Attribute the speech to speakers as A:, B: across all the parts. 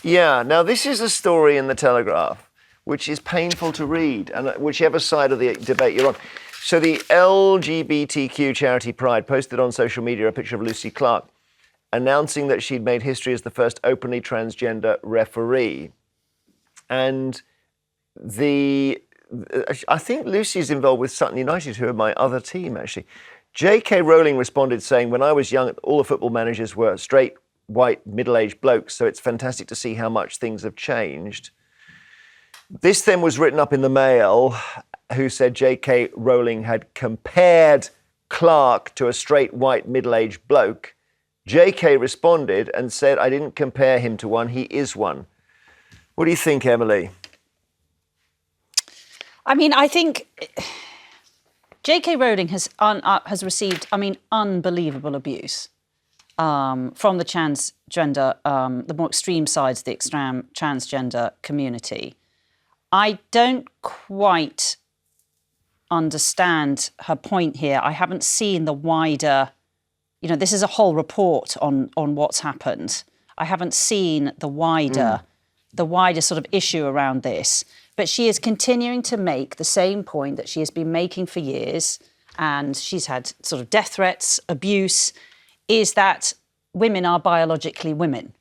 A: Yeah, now this is a story in the Telegraph, which is painful to read, and whichever side of the debate you're on. So the LGBTQ charity Pride posted on social media a picture of Lucy Clark, announcing that she'd made history as the first openly transgender referee. And I think Lucy's involved with Sutton United, who are my other team, actually. J.K. Rowling responded saying, when I was young, all the football managers were straight, white, middle-aged blokes, so it's fantastic to see how much things have changed. This then was written up in the Mail, who said J.K. Rowling had compared Clark to a straight, white, middle-aged bloke. J.K. responded and said, I didn't compare him to one, he is one. What do you think, Emily?
B: I mean, I think J.K. Rowling has received, unbelievable abuse from the transgender, the more extreme sides of the transgender community. I don't quite understand her point here. I haven't seen the wider, this is a whole report on what's happened. I haven't seen the wider sort of issue around this. But she is continuing to make the same point that she has been making for years, and she's had sort of death threats, abuse, is that women are biologically women.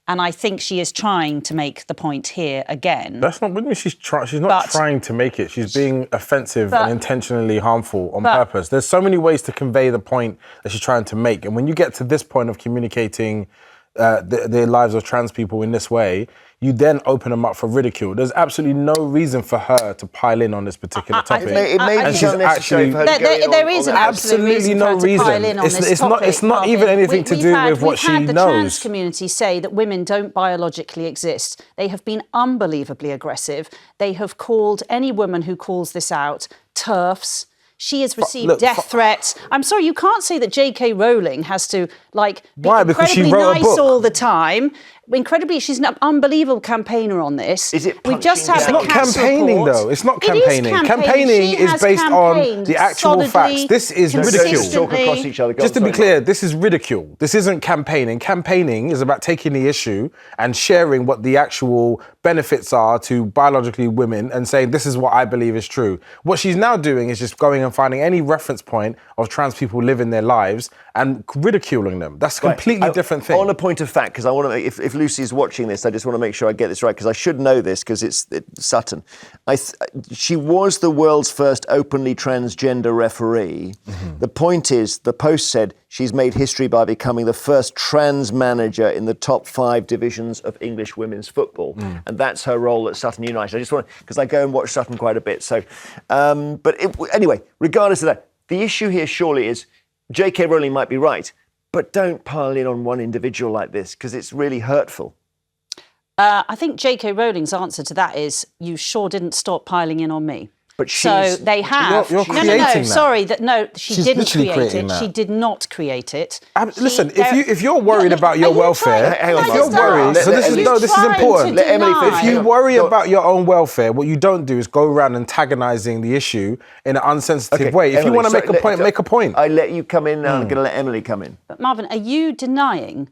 B: And I think she is trying to make the point here again.
C: That's not with me. She's not trying to make it. She's being offensive and intentionally harmful on purpose. There's so many ways to convey the point that she's trying to make. And when you get to this point of communicating the lives of trans people in this way, you then open them up for ridicule. There's absolutely no reason for her to pile in on this particular topic.
A: It may be unnecessary for her to go
B: there is an
C: absolutely no reason. It's not even anything to do with what she knows.
B: We've had the trans community say that women don't biologically exist. They have been unbelievably aggressive. They have called any woman who calls this out TERFs. She has received death threats. I'm sorry, you can't say that J.K. Rowling has to, be incredibly nice all the time. Incredibly, she's an unbelievable campaigner on this. We've just had
C: It's not campaigning, though. It's not campaigning. Campaigning is based on the actual facts. This is ridicule.
A: Talk across each other.
C: Just to be clear, this is ridicule. This isn't campaigning. Campaigning is about taking the issue and sharing what the actual benefits are to biologically women and saying, this is what I believe is true. What she's now doing is just going and finding any reference point of trans people living their lives and ridiculing them. That's a completely different thing.
A: On a point of fact, because I want to make, if Lucy's watching this, I just want to make sure I get this right, because I should know this, because it's Sutton. She was the world's first openly transgender referee. Mm-hmm. The point is, the Post said she's made history by becoming the first trans manager in the top 5 divisions of English women's football. And that's her role at Sutton United. I just want to, because I go and watch Sutton quite a bit. So, anyway, regardless of that, the issue here surely is J.K. Rowling might be right, but don't pile in on one individual like this, because it's really hurtful.
B: I think J.K. Rowling's answer to that is, you sure didn't stop piling in on me.
A: But
B: so they have.
C: You're creating that.
B: Sorry, she didn't create it. She did not create it.
C: Listen, if you're worried about your welfare, if you're worried, this is important.
A: Let Emily finish.
C: If you worry about your own welfare, what you don't do is go around antagonising the issue in an unsensitive way. If you want to make a point, make a point.
A: I let you come in now. I'm going to let Emily come in.
B: But Marvin, are you denying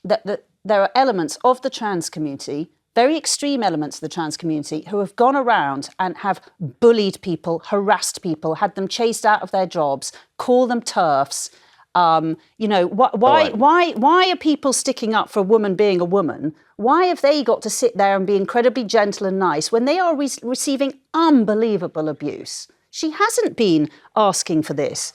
B: that there are elements of the trans community, very extreme elements of the trans community, who have gone around and have bullied people, harassed people, had them chased out of their jobs, call them TERFs? Why are people sticking up for a woman being a woman? Why have they got to sit there and be incredibly gentle and nice when they are receiving unbelievable abuse? She hasn't been asking for this.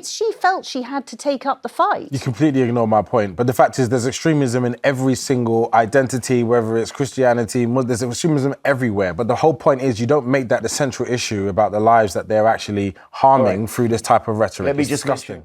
B: She felt she had to take up the fight.
C: You completely ignore my point. But the fact is, there's extremism in every single identity, whether it's Christianity, there's extremism everywhere. But the whole point is, you don't make that the central issue about the lives that they're actually harming through this type of rhetoric.
A: Let me
C: it's
A: just
C: disgusting.